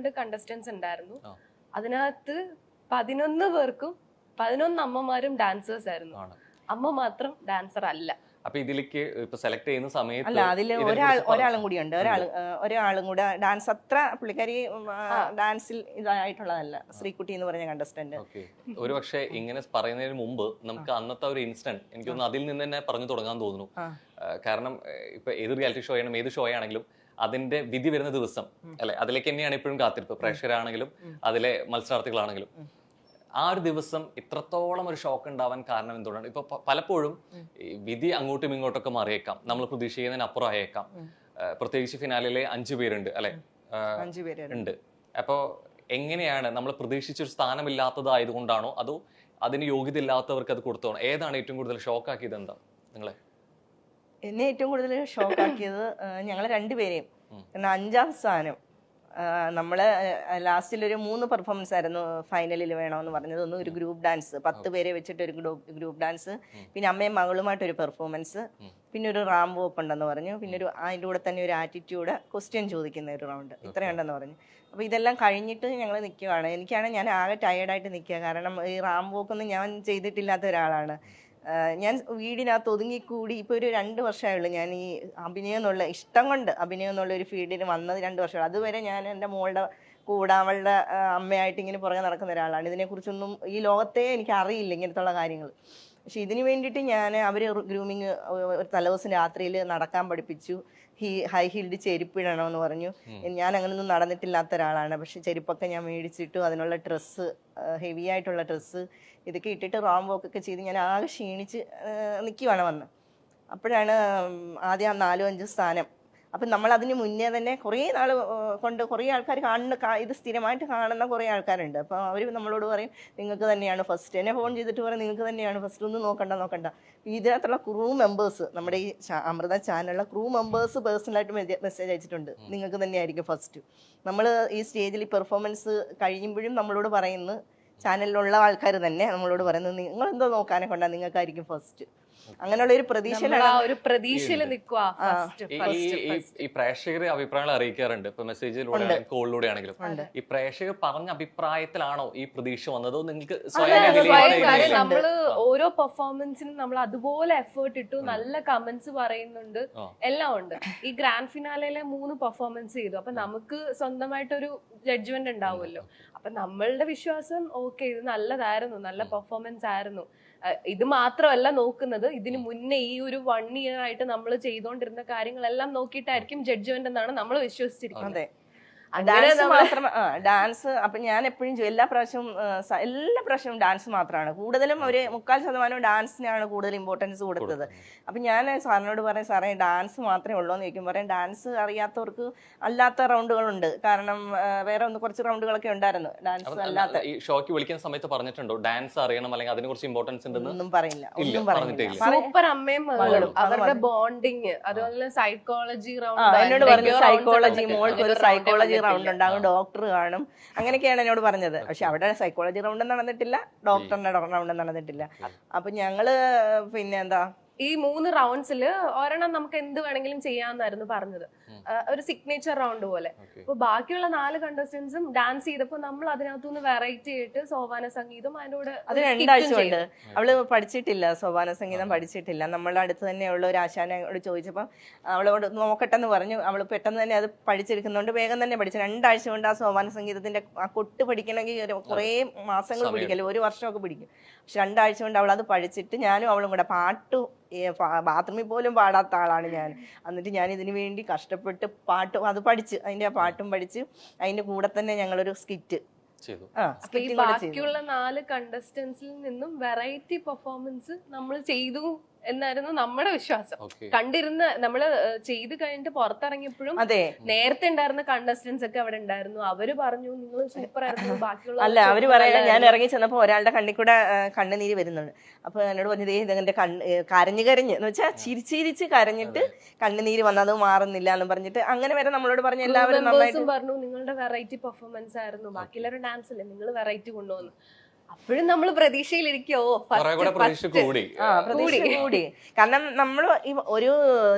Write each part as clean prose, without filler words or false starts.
12 contestants ഉണ്ടായിരുന്നു. അതിനകത്ത് 11 പേർക്കും 11 അമ്മമാരും ഡാൻസേഴ്സ് ആയിരുന്നു. അമ്മ മാത്രം ഡാൻസർ അല്ല. അപ്പൊ ഇതിലേക്ക് ഇപ്പൊ സെലക്ട് ചെയ്യുന്ന സമയത്ത് അല്ല, അതില് ഒരാളും കൂടി ഉണ്ട്. ഒരാളും കൂടെ ഡാൻസ് അത്ര പുള്ളിക്കാരി ഡാൻസിൽ ഇതായിട്ടുള്ളതല്ല, ശ്രീകുട്ടി എന്ന് പറഞ്ഞ കണ്ടസ്റ്റന്റ്. ഒരു പക്ഷേ ഇങ്ങനെ പറയുന്നതിന് മുമ്പ് നമുക്ക് അന്നത്തെ ഒരു ഇൻസ്റ്റന്റ് എനിക്ക് തോന്നുന്നു അതിൽ നിന്ന് തന്നെ പറഞ്ഞു തുടങ്ങാൻ തോന്നുന്നു. കാരണം ഇപ്പൊ ഏത് റിയാലിറ്റി ഷോ ആണെങ്കിലും ഏത് ഷോ ആണെങ്കിലും അതിന്റെ വിധി വരുന്ന ദിവസം അല്ലെ, അതിലേക്ക് തന്നെയാണ് ഇപ്പോഴും കാത്തിരിപ്പ്. പ്രേക്ഷകരാണെങ്കിലും അതിലെ മത്സരാർത്ഥികളാണെങ്കിലും ആ ഒരു ദിവസം ഇത്രത്തോളം ഒരു ഷോക്ക് ഉണ്ടാവാൻ കാരണം എന്തുകൊണ്ടാണ്? ഇപ്പൊ പലപ്പോഴും വിധി അങ്ങോട്ടും ഇങ്ങോട്ടൊക്കെ മാറിയേക്കാം, നമ്മൾ പ്രതീക്ഷിക്കുന്നതിനപ്പുറം ആയേക്കാം. പ്രത്യേകിച്ച് ഫിനാലിലെ 5 പേരുണ്ട് അല്ലെ, 5 പേരുണ്ട്. അപ്പോ എങ്ങനെയാണ് നമ്മൾ പ്രതീക്ഷിച്ചൊരു സ്ഥാനമില്ലാത്തതായതുകൊണ്ടാണോ അതോ അതിന് യോഗ്യത ഇല്ലാത്തവർക്ക് അത് കൊടുത്തോ? ഏതാണ് ഏറ്റവും കൂടുതൽ ഷോക്ക് ആക്കിയത്? എന്താ നിങ്ങളെ? എന്നെ ഏറ്റവും കൂടുതൽ ഷോക്ക് ആക്കിയത് ഞങ്ങളെ രണ്ടുപേരെയും. കാരണം 5ാം സ്ഥാനം നമ്മള് ലാസ്റ്റിലൊരു 3 പെർഫോമൻസ് ആയിരുന്നു ഫൈനലിൽ വേണമെന്ന് പറഞ്ഞത്. ഒന്ന് ഒരു ഗ്രൂപ്പ് ഡാൻസ്, 10 പേരെ വെച്ചിട്ട് ഒരു ഗ്രൂപ്പ് ഡാൻസ്, പിന്നെ അമ്മയും മകളുമായിട്ടൊരു പെർഫോമൻസ്, പിന്നെ ഒരു റാം വോക്ക് ഉണ്ടെന്ന് പറഞ്ഞു, പിന്നെ അതിൻ്റെ കൂടെ തന്നെ ഒരു ആറ്റിറ്റ്യൂഡ് ക്വസ്റ്റ്യൻ ചോദിക്കുന്ന ഒരു റൗണ്ട്, ഇത്രയുണ്ടെന്ന് പറഞ്ഞു. അപ്പോൾ ഇതെല്ലാം കഴിഞ്ഞിട്ട് ഞങ്ങൾ നിൽക്കുകയാണ്. ഞാൻ ആകെ ടയേർഡായിട്ട് നിൽക്കുക. കാരണം ഈ റാം വോക്കൊന്നും ഞാൻ ചെയ്തിട്ടില്ലാത്ത ഒരാളാണ്. ഞാൻ വീടിനകത്ത് ഒതുങ്ങിക്കൂടി ഇപ്പോൾ ഒരു 2 വർഷമായുള്ളൂ ഞാൻ ഈ അഭിനയം എന്നുള്ള ഇഷ്ടം കൊണ്ട് അഭിനയം എന്നുള്ള ഒരു ഫീൽഡിൽ വന്നത് 2 വർഷമാണ്. അതുവരെ ഞാൻ എൻ്റെ മോളുടെ കൂടെ അവളുടെ അമ്മയായിട്ട് ഇങ്ങനെ പുറകെ നടക്കുന്ന ഒരാളാണ്. ഇതിനെക്കുറിച്ചൊന്നും ഈ ലോകത്തെ എനിക്ക് അറിയില്ല ഇങ്ങനത്തുള്ള കാര്യങ്ങൾ. പക്ഷെ ഇതിന് വേണ്ടിയിട്ട് അവർ ഗ്രൂമിങ് ഒരു തലേദിവസം രാത്രിയിൽ നടക്കാൻ പഠിപ്പിച്ചു. ഹൈ ഹീൽഡ് ചെരുപ്പിടണമെന്ന് പറഞ്ഞു. ഞാൻ അങ്ങനെയൊന്നും നടന്നിട്ടില്ലാത്ത ഒരാളാണ്. പക്ഷെ ചെരുപ്പൊക്കെ ഞാൻ മേടിച്ചിട്ടു, അതിനുള്ള ഡ്രസ്സ്, ഹെവി ആയിട്ടുള്ള ഡ്രസ്സ് ഇതൊക്കെ ഇട്ടിട്ട് റാം വോക്കൊക്കെ ചെയ്ത് ഞാൻ ആകെ ക്ഷീണിച്ച് നിൽക്കുവാണ് വന്ന്. അപ്പോഴാണ് ആദ്യം 4-5 സ്ഥാനം. അപ്പം നമ്മൾ അതിന് മുന്നേ തന്നെ കുറേ നാൾ കൊണ്ട് കുറേ ആൾക്കാർ ഇത് സ്ഥിരമായിട്ട് കാണുന്ന കുറേ ആൾക്കാരുണ്ട്. അപ്പോൾ അവർ നമ്മളോട് പറയും നിങ്ങൾക്ക് തന്നെയാണ് ഫസ്റ്റ്. എന്നെ ഫോൺ ചെയ്തിട്ട് പറയും നിങ്ങൾക്ക് തന്നെയാണ് ഫസ്റ്റ്, ഒന്നും നോക്കണ്ട. ഇതിനകത്തുള്ള ക്രൂ മെമ്പേഴ്സ്, നമ്മുടെ ഈ അമൃത ചാനലിലുള്ള ക്രൂ മെമ്പേഴ്സ് പേഴ്സണലായിട്ട് മെസ്സേജ് അയച്ചിട്ടുണ്ട്, നിങ്ങൾക്ക് തന്നെയായിരിക്കും ഫസ്റ്റ്. നമ്മൾ ഈ സ്റ്റേജിൽ പെർഫോമൻസ് കഴിയുമ്പോഴും നമ്മളോട് പറയുന്നു, ചാനലിലുള്ള ആൾക്കാർ തന്നെ നമ്മളോട് പറയുന്നത് നിങ്ങൾ എന്തോ നോക്കാനെ കൊണ്ടാ നിങ്ങൾക്കായിരിക്കും ഫസ്റ്റ്. അങ്ങനെയുള്ള ഒരു പ്രതീക്ഷയിൽ നിൽക്കുക. ഈ പ്രേക്ഷകർ അഭിപ്രായങ്ങൾ അറിയിക്കാറുണ്ട്, ഇപ്പൊ മെസ്സേജിലൂടെ കോളിലൂടെ ആണെങ്കിലും. ഈ പ്രേക്ഷകർ പറഞ്ഞ അഭിപ്രായത്തിലാണോ ഈ പ്രതീക്ഷ വന്നത്? നിങ്ങൾക്ക് നമ്മള് ഓരോ പെർഫോമൻസിനും നമ്മൾ അതുപോലെ എഫേർട്ട് ഇട്ടു, നല്ല കമന്റ്സ് പറയുന്നുണ്ട്, എല്ലാം ഉണ്ട്. ഈ ഗ്രാൻഡ് ഫിനാലയിലെ 3 പെർഫോമൻസ് ചെയ്തു. അപ്പൊ നമുക്ക് സ്വന്തമായിട്ടൊരു ജഡ്ജ്മെന്റ് ഉണ്ടാവുമല്ലോ. അപ്പൊ നമ്മളുടെ വിശ്വാസം ഓക്കെ, ഇത് നല്ലതായിരുന്നു, നല്ല പെർഫോമൻസ് ആയിരുന്നു. ഇത് മാത്രമല്ല നോക്കുന്നത്, ഇതിന് മുന്നേ ഈ ഒരു 1 ഇയർ ആയിട്ട് നമ്മൾ ചെയ്തുകൊണ്ടിരുന്ന കാര്യങ്ങളെല്ലാം നോക്കിയിട്ടായിരിക്കും ജഡ്ജ്മെന്റ് എന്നാണ് നമ്മൾ വിശ്വസിച്ചിരിക്കുന്നത്. ഡാൻസ് അപ്പൊ ഞാൻ എപ്പോഴും എല്ലാ പ്രാവശ്യവും ഡാൻസ് മാത്രമാണ് കൂടുതലും. ഒരു 3/4% ഡാൻസിനാണ് കൂടുതൽ ഇമ്പോർട്ടൻസ് കൊടുത്തത്. അപ്പൊ ഞാൻ സാറിനോട് പറയും, സാറേ ഡാൻസ് മാത്രമേ ഉള്ളൂ എന്ന് ചോദിക്കും. പറയും ഡാൻസ് അറിയാത്തവർക്ക് അല്ലാത്ത റൗണ്ടുകളുണ്ട്. കാരണം വേറെ കുറച്ച് റൗണ്ടുകളൊക്കെ ഉണ്ടായിരുന്നു ഡാൻസ് അല്ലാത്ത. ഷോക്ക് വിളിക്കുന്ന സമയത്ത് പറഞ്ഞിട്ടുണ്ടോ ഡാൻസ് അറിയണം അല്ലെങ്കിൽ അതിനെ കുറിച്ച് ഇമ്പോർട്ടൻസ് ഉണ്ടെന്ന്? ഒന്നും പറഞ്ഞില്ല. സൂപ്പർ അമ്മയും മകളും അവരുടെ ബോണ്ടിങ്, അതുപോലെ സൈക്കോളജി റൗണ്ട്. എന്നോട് പറഞ്ഞു സൈക്കോളജി, മോൾക്ക് ഒരു സൈക്കോളജി റൗണ്ട് ഉണ്ടാകും, ഡോക്ടർ കാണും, അങ്ങനെയൊക്കെയാണ് എന്നോട് പറഞ്ഞത്. പക്ഷെ അവിടെ സൈക്കോളജി റൗണ്ട് നടന്നിട്ടില്ല, ഡോക്ടറിന്റെ റൗണ്ട് നടന്നിട്ടില്ല. അപ്പൊ ഞങ്ങള് പിന്നെന്താ ഈ 3 റൗണ്ട്സിൽ ഒരെണ്ണം നമുക്ക് എന്ത് വേണമെങ്കിലും ചെയ്യാമെന്നായിരുന്നു പറഞ്ഞത്, ഒരു സിഗ്നേച്ചർ റൗണ്ട് പോലെ. അപ്പൊ ബാക്കിയുള്ള 4 കണ്ടസ്റ്റൻസും ഡാൻസ് ചെയ്തപ്പോ നമ്മൾ അതിനകത്തുനിന്ന് വെറൈറ്റി ആയിട്ട് സോപാന സംഗീതം അതിനോട്. അത് 2 ആഴ്ച കൊണ്ട് അവള് പഠിച്ചിട്ടില്ല, സോപാന സംഗീതം പഠിച്ചിട്ടില്ല. നമ്മളുടെ അടുത്ത് തന്നെയുള്ള ഒരു ആശാനോട് ചോദിച്ചപ്പോൾ അവളോട് നോക്കട്ടെന്ന് പറഞ്ഞു. അവള് പെട്ടെന്ന് തന്നെ അത് പഠിച്ചെടുക്കുന്നുണ്ട്, വേഗം തന്നെ പഠിച്ചു. 2 ആഴ്ച കൊണ്ട് ആ സോപാന സംഗീതത്തിന്റെ ആ കൊട്ട് പഠിക്കണമെങ്കിൽ കുറേ മാസങ്ങൾ പിടിക്കല്ലോ, 1 വർഷമൊക്കെ പിടിക്കും. പക്ഷെ 2 ആഴ്ച കൊണ്ട് അവളത് പഠിച്ചിട്ട് ഞാനും അവളും കൂടെ ബാത്റൂമിൽ പോലും പാടാത്ത ആളാണ് ഞാൻ. എന്നിട്ട് ഞാൻ ഇതിനു വേണ്ടി കഷ്ടപ്പെട്ട് അത് പഠിച്ച് അതിന്റെ ആ പാട്ടും പഠിച്ച് അതിന്റെ കൂടെ തന്നെ ഞങ്ങളൊരു സ്കിറ്റ് ബാക്കിയുള്ള 4 കണ്ടസ്റ്റൻസിൽ നിന്നും വെറൈറ്റി പെർഫോമൻസ് നമ്മൾ ചെയ്തു എന്നായിരുന്നു നമ്മുടെ വിശ്വാസം. കണ്ടിരുന്ന നമ്മള് ചെയ്ത് കഴിഞ്ഞിട്ട് പുറത്തിറങ്ങിയപ്പോഴും നേരത്തെ ഉണ്ടായിരുന്ന കണ്ടസ്റ്റൻസ് ഒക്കെ അവിടെ ഉണ്ടായിരുന്നു. അവര് പറഞ്ഞു നിങ്ങൾ സൂപ്പർ ആയിരുന്നു. ബാക്കിയുള്ള അവര് പറയാ, ഞാൻ ഇറങ്ങി ചെന്നപ്പോ ഒരാളുടെ കണ്ണിൽ കൂടെ കണ്ണുനീര് വരുന്നുണ്ട്. അപ്പൊ എന്നോട് പറഞ്ഞത് ഇതിന്റെ കരഞ്ഞ് എന്ന് വെച്ചാൽ ചിരിച്ചിരിച്ച് കരഞ്ഞിട്ട് കണ്ണുനീര് വന്നത് മാറുന്നില്ല എന്ന് പറഞ്ഞിട്ട് അങ്ങനെ വരെ നമ്മളോട് പറഞ്ഞു. എല്ലാവരും പറഞ്ഞു നിങ്ങളുടെ വെറൈറ്റി പെർഫോമൻസ് ആയിരുന്നു, ബാക്കിയുള്ളവരുടെ ഡാൻസ് അല്ലേ, നിങ്ങൾ വെറൈറ്റി കൊണ്ടുവന്നു. അപ്പോഴും നമ്മൾ പ്രതീക്ഷയിലിരിക്കോ കുറെ കൂടെ പ്രതീക്ഷ കൂടി. പ്രതീക്ഷ കൂടി. കാരണം നമ്മൾ ഒരു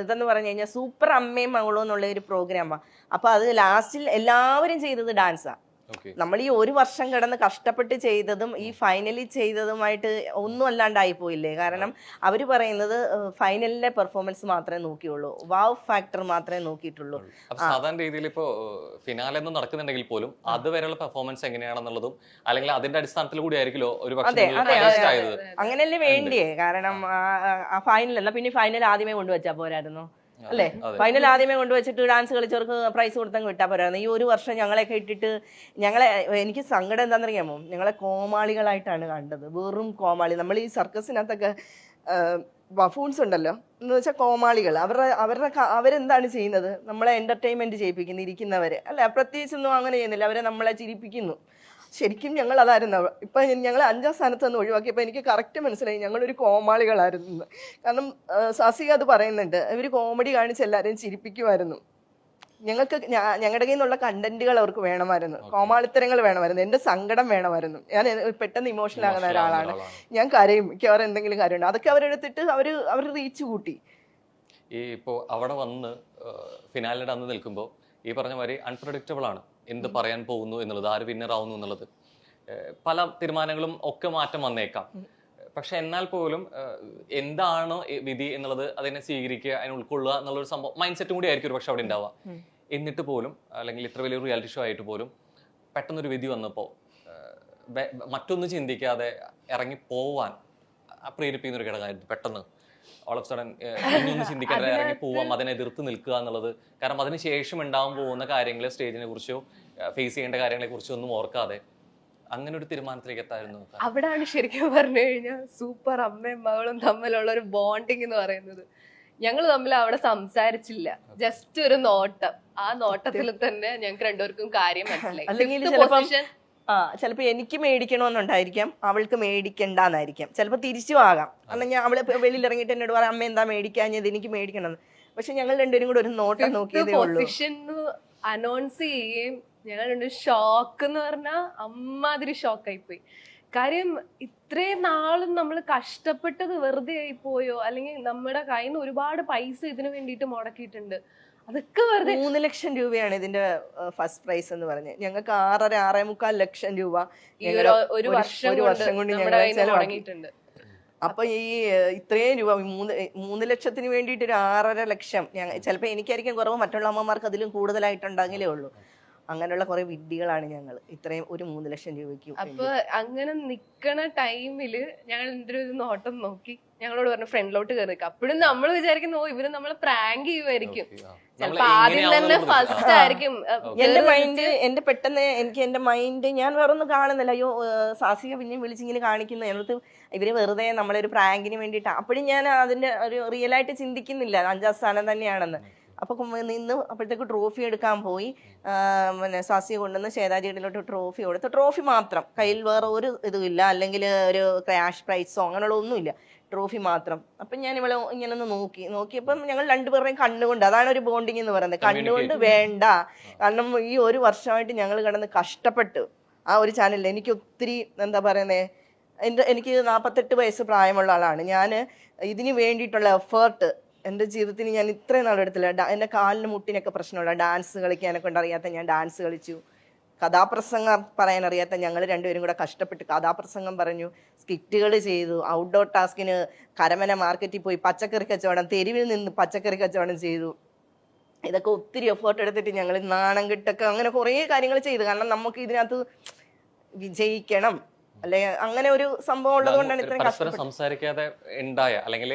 ഇതെന്ന് പറഞ്ഞു കഴിഞ്ഞാൽ സൂപ്പർ അമ്മയും മകളും എന്നുള്ള ഒരു പ്രോഗ്രാമാ. അപ്പൊ അത് ലാസ്റ്റിൽ എല്ലാവരും ചെയ്തത് ഡാൻസാ. നമ്മൾ ഈ ഒരു വർഷം കിടന്ന് കഷ്ടപ്പെട്ട് ചെയ്തതും ഈ ഫൈനലി ചെയ്തതുമായിട്ട് ഒന്നും അല്ലാണ്ടായി പോയില്ലേ. കാരണം അവര് പറയുന്നത് ഫൈനലിലെ പെർഫോമൻസ് മാത്രമേ നോക്കിയുള്ളൂ, വാവ് ഫാക്ടർ മാത്രമേ നോക്കിയിട്ടുള്ളൂ. സാധാരണ രീതിയിൽ ഇപ്പോ ഫിനാലെ ഒന്നും നടക്കുന്നുണ്ടെങ്കിൽ പോലും അതുവരെയുള്ള പെർഫോമൻസ് എങ്ങനെയാണെന്നുള്ളതും അല്ലെങ്കിൽ അതിന്റെ അടിസ്ഥാനത്തിൽ കൂടി ആയിരിക്കുമല്ലോ ഒരു പക്ഷേ അങ്ങനെയല്ലേ വേണ്ടിയേ. കാരണം ആ ഫൈനൽ അല്ല, പിന്നെ ഫൈനൽ ആദ്യമേ കൊണ്ടുവച്ചാ പോരായിരുന്നു അല്ലേ? ഫൈനൽ ആദ്യമേ കൊണ്ടുവച്ചിട്ട് ഡാൻസ് കളിച്ചവർക്ക് പ്രൈസ് കൊടുത്തങ്ങ് വിട്ടാൽ പോരായിരുന്നു. ഈ ഒരു വർഷം ഞങ്ങളെയൊക്കെ ഇട്ടിട്ട് എനിക്ക് സങ്കടം എന്താണെന്നറിയാമോ, ഞങ്ങളെ കോമാളികളായിട്ടാണ് കണ്ടത്, വെറും കോമാളി. നമ്മൾ ഈ സർക്കസിനകത്തൊക്കെ ബഫൂൺസ് ഉണ്ടല്ലോ എന്ന് വെച്ചാൽ കോമാളികൾ. അവരെന്താണ് ചെയ്യുന്നത്? നമ്മളെ എന്റർടൈൻമെന്റ് ചെയ്യിപ്പിക്കുന്നു, ഇരിക്കുന്നവരെ അല്ല, പ്രത്യേകിച്ചൊന്നും അങ്ങനെ ചെയ്യുന്നില്ല, അവരെ നമ്മളെ ചിരിപ്പിക്കുന്നു. ശരിക്കും ഞങ്ങൾ അതായിരുന്നു. ഇപ്പൊ ഞങ്ങൾ 5ാം സ്ഥാനത്ത് നിന്ന് ഒഴിവാക്കിയപ്പോൾ എനിക്ക് കറക്റ്റ് മനസ്സിലായി ഞങ്ങളൊരു കോമാളികളായിരുന്നു. കാരണം സാസിക അത് പറയുന്നുണ്ട്, ഇവർ കോമഡി കാണിച്ച് എല്ലാവരെയും ചിരിപ്പിക്കുമായിരുന്നു. ഞങ്ങൾക്ക് ഞങ്ങളുടെ കയ്യിൽ നിന്നുള്ള കണ്ടന്റുകൾ അവർക്ക് വേണമായിരുന്നു, കോമാളിത്തരങ്ങൾ വേണമായിരുന്നു, എന്റെ സങ്കടം വേണമായിരുന്നു. ഞാൻ പെട്ടെന്ന് ഇമോഷണൽ ആകുന്ന ഒരാളാണ്, ഞാൻ കരയും, മിക്കവാറും എന്തെങ്കിലും കാര്യമുണ്ട്. അതൊക്കെ അവരെടുത്തിട്ട് അവർ റീച്ച് കൂട്ടി. ഈ ഇപ്പോൾ അവിടെ വന്ന് ഫിനാലിന്റെ അന്ന് നിൽക്കുമ്പോൾ ഈ പറഞ്ഞ മാതിരി അൺപ്രഡിക്റ്റബിൾ ആണ് എന്ത് പറയാൻ പോകുന്നു എന്നുള്ളത്, ആര് വിന്നർ ആവുന്നു എന്നുള്ളത്. പല തീരുമാനങ്ങളും ഒക്കെ മാറ്റം വന്നേക്കാം. പക്ഷെ എന്നാൽ പോലും എന്താണ് വിധി എന്നുള്ളത് അതിനെ സ്വീകരിക്കുക, അതിനെ ഉൾക്കൊള്ളുക എന്നുള്ളൊരു സംഭവം മൈൻഡ് സെറ്റും കൂടി ആയിരിക്കും ഒരു പക്ഷെ അവിടെ ഉണ്ടാവുക. എന്നിട്ട് പോലും അല്ലെങ്കിൽ ഇത്ര വലിയൊരു റിയാലിറ്റി ഷോ ആയിട്ട് പോലും പെട്ടെന്നൊരു വിധി വന്നപ്പോൾ മറ്റൊന്നും ചിന്തിക്കാതെ ഇറങ്ങി പോവാൻ പ്രേരിപ്പിക്കുന്ന ഒരു ഘടകമായിരുന്നു. പെട്ടെന്ന് ഓൾ ഓഫ് സഡൻ ഇനിയൊന്നും ചിന്തിക്കാതെ ഇറങ്ങി പോവാം, അതിനെ എതിർത്ത് നിൽക്കുക എന്നുള്ളത്. കാരണം അതിന് ശേഷം ഉണ്ടാവാൻ പോകുന്ന കാര്യങ്ങൾ, സ്റ്റേജിനെ കുറിച്ചോ ഫേസ് ചെയ്യേണ്ട കാര്യങ്ങളെ കുറിച്ചോ ഒന്നും ഓർക്കാതെ അങ്ങനെ ഒരു തീരുമാനത്തിലേക്ക് എത്തായിരുന്നു. അവിടാണ് ശരിക്കും പറഞ്ഞു കഴിഞ്ഞാൽ സൂപ്പർ അമ്മയും മകളും തമ്മിലുള്ള ഒരു ബോണ്ടിങ് എന്ന് പറയുന്നത്. ഞങ്ങൾ തമ്മിൽ അവിടെ സംസാരിച്ചില്ല, ജസ്റ്റ് ഒരു നോട്ടം. ആ നോട്ടത്തിൽ തന്നെ ഞങ്ങൾക്ക് രണ്ടുപേർക്കും കാര്യം മനസ്സിലായി. ചിലപ്പോ എനിക്ക് മേടിക്കണമെന്നുണ്ടായിരിക്കാം, അവൾക്ക് മേടിക്കണ്ടെന്നായിരിക്കാം, ചിലപ്പോ തിരിച്ചു ആകാം. അല്ലെങ്കിൽ അവള് വെളിയിൽ ഇറങ്ങിയിട്ട് എന്നോട് പറയാം അമ്മ എന്താ മേടിക്കാഞ്ഞത്, എനിക്ക് മേടിക്കണം. പക്ഷെ ഞങ്ങൾ രണ്ടുപേരും കൂടെ ഒരു നോട്ടം നോക്കിയതേ ഉള്ളൂ. പൊസിഷൻ അനൗൺസ് ചെയ്യുകയും ഞങ്ങൾ രണ്ട് ഷോക്ക് എന്ന് പറഞ്ഞാൽ അമ്മാതിരി ഷോക്കായി പോയി. കാര്യം ഇത്രയും നാളും നമ്മൾ കഷ്ടപ്പെട്ടത് വെറുതെ ആയി പോയോ, അല്ലെങ്കിൽ നമ്മുടെ കയ്യിൽ നിന്ന് ഒരുപാട് പൈസ ഇതിനു വേണ്ടിയിട്ട് മുടക്കിയിട്ടുണ്ട്, അതൊക്കെ വെറുതെ. 3 ലക്ഷം രൂപയാണ് ഇതിന്റെ ഫസ്റ്റ് പ്രൈസ് എന്ന് പറഞ്ഞത്. ഞങ്ങൾക്ക് 6.5 ലക്ഷം രൂപ ഒരു വർഷം കൊണ്ട് ഞങ്ങൾ ചെലവാക്കിയിട്ടുണ്ട്. അപ്പൊ ഈ ഇത്രയും രൂപ 3 ലക്ഷത്തിന് വേണ്ടിയിട്ട് ഒരു 6.5 ലക്ഷം ചിലപ്പോ എനിക്കായിരിക്കും കുറവ്, മറ്റുള്ള അമ്മമാർക്ക് അതിലും കൂടുതലായിട്ടുണ്ടെങ്കിലേ ഉള്ളൂ. അങ്ങനെയുള്ള കുറെ വിഡ്ഢികളാണ് ഞങ്ങൾ ഇത്രയും ഒരു 3 ലക്ഷം രൂപയ്ക്ക്. അപ്പൊ അങ്ങനെ നിക്കണ ടൈമില് ഞങ്ങൾ എന്തൊരു നോട്ടം നോക്കി ഞങ്ങളോട് പറഞ്ഞു ഫ്രണ്ടിലോട്ട് കയറി. അപ്പോഴും നമ്മൾ വിചാരിക്കുന്നു ഇവര് നമ്മളെ പ്രാങ്ക് ചെയ്യുമായിരിക്കും, ചിലപ്പോ ആദ്യം തന്നെ ഫസ്റ്റ് ആയിരിക്കും. എന്റെ പെട്ടെന്ന് എന്റെ മൈൻഡ് ഞാൻ വേറെ ഒന്നും കാണുന്നില്ല. അയ്യോ സാസിക പിന്നെയും വിളിച്ചിങ്ങനെ കാണിക്കുന്നു, എന്നിട്ട് ഇവര് വെറുതെ നമ്മളെ ഒരു പ്രാങ്കിന് വേണ്ടിയിട്ട്. അപ്പോഴും ഞാൻ അതിന്റെ ഒരു റിയൽ ആയിട്ട് ചിന്തിക്കുന്നില്ല 5ാം സ്ഥാനം തന്നെയാണെന്ന്. അപ്പൊ നിന്ന് അപ്പോഴത്തേക്ക് ട്രോഫി എടുക്കാൻ പോയി. പിന്നെ സാസിയെ കൊണ്ടുവന്ന് ശ്വേതാജിയിലോട്ട് ട്രോഫി കൊടുത്തു. ട്രോഫി മാത്രം, കയ്യിൽ വേറെ ഒരു ഇതുമില്ല, അല്ലെങ്കിൽ ഒരു ക്യാഷ് പ്രൈസോ അങ്ങനെയുള്ള ഒന്നുമില്ല, ട്രോഫി മാത്രം. അപ്പൊ ഞാൻ ഇവളെ ഇങ്ങനെ ഒന്ന് നോക്കിയപ്പം ഞങ്ങൾ രണ്ടുപേരുടെയും കണ്ണുകൊണ്ട്, അതാണ് ഒരു ബോണ്ടിങ് എന്ന് പറയുന്നത്. കണ്ണുകൊണ്ട് വേണ്ട, കാരണം ഈ ഒരു വർഷമായിട്ട് ഞങ്ങൾ കിടന്ന് കഷ്ടപ്പെട്ടു ആ ഒരു ചാനലിൽ. എനിക്ക് ഒത്തിരി എന്താ പറയുന്നേ, എനിക്ക് 48 വയസ്സ് പ്രായമുള്ള ആളാണ് ഞാൻ. ഇതിന് വേണ്ടിയിട്ടുള്ള എഫേർട്ട് എൻ്റെ ജീവിതത്തിന് ഞാൻ ഇത്രയും നാളെടുത്തില്ല. എൻ്റെ കാലിന് മുട്ടിനൊക്കെ പ്രശ്നമുള്ള, ഡാൻസ് കളിക്കാനെ കൊണ്ട് അറിയാത്ത ഞാൻ ഡാൻസ് കളിച്ചു. കഥാപ്രസംഗം പറയാൻ അറിയാത്ത ഞങ്ങൾ രണ്ടുപേരും കൂടെ കഷ്ടപ്പെട്ട് കഥാപ്രസംഗം പറഞ്ഞു, സ്കിറ്റുകൾ ചെയ്തു, ഔട്ട്ഡോർ ടാസ്കിന് കരമന മാർക്കറ്റിൽ പോയി പച്ചക്കറി കച്ചവടം, തെരുവിൽ നിന്ന് പച്ചക്കറി കച്ചവടം ചെയ്തു. ഇതൊക്കെ ഒത്തിരി എഫേർട്ട് എടുത്തിട്ട് ഞങ്ങൾ നാണം കിട്ടൊക്കെ അങ്ങനെ കുറേ കാര്യങ്ങൾ ചെയ്തു. കാരണം നമുക്ക് ഇതിനകത്ത് വിജയിക്കണം, അല്ലെ അങ്ങനെ ഒരു സംഭവം ഉള്ളത് കൊണ്ടാണ് ഇത്രയും പരസ്പരം സംസാരിക്കാതെ ഉണ്ടായ, അല്ലെങ്കിൽ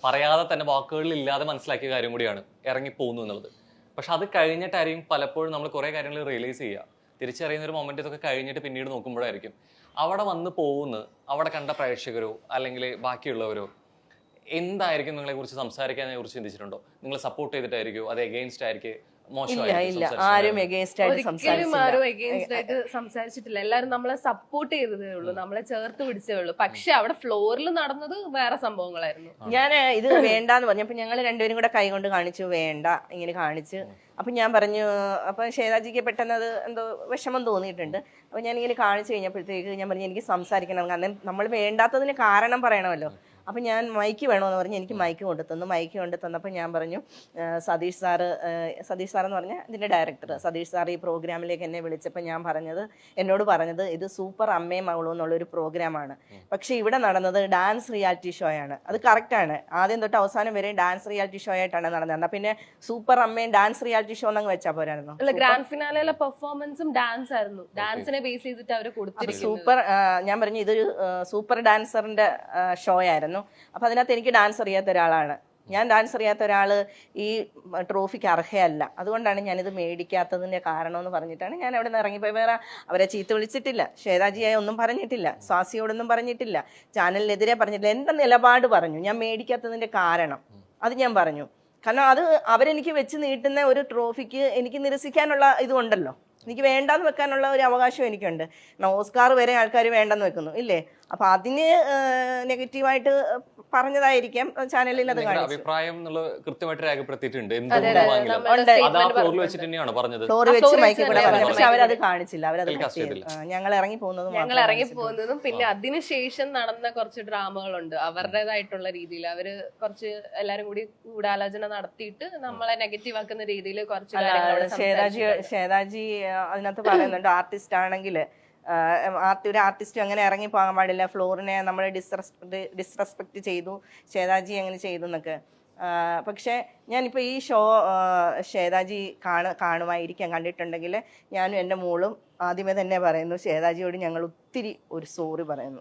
പറയാതെ തന്നെ വാക്കുകളിൽ ഇല്ലാതെ മനസ്സിലാക്കിയ കാര്യം കൂടിയാണ് ഇറങ്ങി പോകുന്നു എന്നുള്ളത്. പക്ഷെ അത് കഴിഞ്ഞിട്ടായിരിക്കും പലപ്പോഴും നമ്മൾ കുറെ കാര്യങ്ങൾ റിയലൈസ് ചെയ്യുക, തിരിച്ചറിയുന്ന ഒരു മൊമെന്റ് ഇതൊക്കെ കഴിഞ്ഞിട്ട് പിന്നീട് നോക്കുമ്പോഴായിരിക്കും അവിടെ വന്ന് പോകുന്ന, അവിടെ കണ്ട പ്രേക്ഷകരോ അല്ലെങ്കിൽ ബാക്കിയുള്ളവരോ എന്തായിരിക്കും നിങ്ങളെ കുറിച്ച് സംസാരിക്കാനെ കുറിച്ച് ചിന്തിച്ചിട്ടുണ്ടോ? നിങ്ങൾ സപ്പോർട്ട് ചെയ്തിട്ടായിരിക്കും, അത് എഗെയിൻസ്റ്റ് ആയിരിക്കും, ഇല്ല മോശമായിരിക്കും ഇല്ല സംസാരിച്ചത്. ആരും എഗെയിൻസ്റ്റ് ആയിട്ട് ഒരിക്കലും സംസാരിച്ചില്ല. ആരും എഗെയിൻസ്റ്റ് ആയിട്ട് സംസാരിച്ചിട്ടില്ല. എല്ലാരും നമ്മളെ സപ്പോർട്ട് ചെയ്തതേ ഉള്ളൂ, നമ്മളെ ചേർത്ത് പിടിച്ചേ ഉള്ളൂ. പക്ഷെ അവിടെ ഫ്ലോറിൽ നടന്നത് വേറെ സംഭവങ്ങളായിരുന്നു. ഞാൻ ഇത് വേണ്ടാന്ന് പറഞ്ഞു. അപ്പൊ ഞങ്ങൾ രണ്ടുപേരും കൂടെ കൈ കൊണ്ട് കാണിച്ചു വേണ്ട, ഇങ്ങനെ കാണിച്ച്. അപ്പൊ ഞാൻ പറഞ്ഞു, അപ്പൊ ശ്വേതാജിക്ക് പെട്ടെന്ന് അത് എന്തോ വിഷമം തോന്നിയിട്ടുണ്ട്. അപ്പൊ ഞാൻ ഇങ്ങനെ കാണിച്ചു കഴിഞ്ഞപ്പോഴത്തേക്ക് ഞാൻ പറഞ്ഞു എനിക്ക് സംസാരിക്കണം, കാരണം നമ്മൾ വേണ്ടാത്തതിന് കാരണം പറയണമല്ലോ. അപ്പം ഞാൻ മൈക്ക് വേണമെന്ന് പറഞ്ഞ് എനിക്ക് മൈക്ക് കൊണ്ടു തന്നു. മൈക്ക് കൊണ്ടു തന്നപ്പോൾ ഞാൻ പറഞ്ഞു സതീഷ് സാറെന്ന് പറഞ്ഞാൽ ഇതിൻ്റെ ഡയറക്ടർ സതീഷ് സാർ ഈ പ്രോഗ്രാമിലേക്ക് എന്നെ വിളിച്ചപ്പോൾ എന്നോട് പറഞ്ഞത് ഇത് സൂപ്പർ അമ്മയും മകളും എന്നുള്ളൊരു പ്രോഗ്രാമാണ്. പക്ഷേ ഇവിടെ നടന്നത് ഡാൻസ് റിയാലിറ്റി ഷോ ആണ്. അത് കറക്റ്റാണ്, ആദ്യം തൊട്ട് അവസാനം വരെ ഡാൻസ് റിയാലിറ്റി ഷോ ആയിട്ടാണ് നടന്നത്. എന്നാൽ പിന്നെ സൂപ്പർ അമ്മയും ഡാൻസ് റിയാലിറ്റി ഷോ എന്നങ്ങ് വെച്ചാൽ പോരായിരുന്നു. അല്ല, ഗ്രാൻഡ് ഫിനാലയിലെ പെർഫോമൻസും ഡാൻസ് ആയിരുന്നു. ഡാൻസിനെ ബേസ് ചെയ്തിട്ട് അവർ കൊടുത്തിരിക്കുന്നത്. സൂപ്പർ ഞാൻ പറഞ്ഞു ഇതൊരു സൂപ്പർ ഡാൻസറിന്റെ ഷോ ആയിരുന്നു. അപ്പൊ അതിനകത്ത് എനിക്ക് ഡാൻസ് അറിയാത്ത ഒരാളാണ്. ഞാൻ ഡാൻസ് അറിയാത്ത ഒരാള് ഈ ട്രോഫിക്ക് അർഹയല്ല. അതുകൊണ്ടാണ് ഞാനിത് മേടിക്കാത്തതിന്റെ കാരണം എന്ന് പറഞ്ഞിട്ടാണ് ഞാൻ അവിടെ നിന്ന് ഇറങ്ങിപ്പോയി. വേറെ അവരെ ചീത്ത വിളിച്ചിട്ടില്ല, ശ്വേതാജിയായി ഒന്നും പറഞ്ഞിട്ടില്ല, സ്വാസിയോടൊന്നും പറഞ്ഞിട്ടില്ല, ചാനലിനെതിരെ പറഞ്ഞിട്ടില്ല. എന്റെ നിലപാട് പറഞ്ഞു, ഞാൻ മേടിക്കാത്തതിന്റെ കാരണം അത് ഞാൻ പറഞ്ഞു. കാരണം അത് അവരെനിക്ക് വെച്ച് നീട്ടുന്ന ഒരു ട്രോഫിക്ക് എനിക്ക് നിരസിക്കാനുള്ള ഇതുണ്ടല്ലോ, എനിക്ക് വേണ്ടാന്ന് വെക്കാനുള്ള ഒരു അവകാശം എനിക്കുണ്ട്. ഓസ്കാർ വരെ ആൾക്കാർ വേണ്ടെന്ന് വെക്കുന്നു ഇല്ലേ? അപ്പൊ അതിന് നെഗറ്റീവായിട്ട് പറഞ്ഞതായിരിക്കാം ചാനലിൽ അത് കാണിച്ചു. അഭിപ്രായം കൃത്യമായിട്ട് രേഖപ്പെടുത്തിയിട്ടുണ്ട്. ഫ്ലോറിൽ വെച്ചിട്ട് തന്നെയാണ് പറഞ്ഞത്. ഫ്ലോർ വെച്ച് മൈക്കിൽ കൂടെ പറഞ്ഞു. പക്ഷെ അവരത് കാണിച്ചില്ല, അവരത് ഞങ്ങൾ ഇറങ്ങി പോകുന്നതും പിന്നെ അതിനുശേഷം നടന്ന കുറച്ച് ഡ്രാമകളുണ്ട് അവരുടേതായിട്ടുള്ള രീതിയിൽ. അവര് കുറച്ച് എല്ലാരും കൂടി ഗൂഢാലോചന നടത്തിയിട്ട് നമ്മളെ നെഗറ്റീവ് ആക്കുന്ന രീതിയിൽ കുറച്ച് ശ്വേതാജി അതിനകത്ത് പറയുന്നുണ്ട് ആർട്ടിസ്റ്റ് ആണെങ്കിൽ ഒരു ആർട്ടിസ്റ്റ് അങ്ങനെ ഇറങ്ങി പോകാൻ പാടില്ല, ഫ്ലോറിനെ നമ്മൾ ഡിസ്റെസ്പെക്ട് ചെയ്തു, ശ്വേതാജി അങ്ങനെ ചെയ്തു എന്നൊക്കെ. പക്ഷേ ഞാനിപ്പോൾ ഈ ഷോ ശ്വേതാജി കാണുമായിരിക്കാം, കണ്ടിട്ടുണ്ടെങ്കിൽ ഞാനും എൻ്റെ മോളും ആദ്യമേ തന്നെ പറയുന്നു ശ്വേതാജിയോട് ഞങ്ങൾ ഒത്തിരി ഒരു സോറി പറയുന്നു.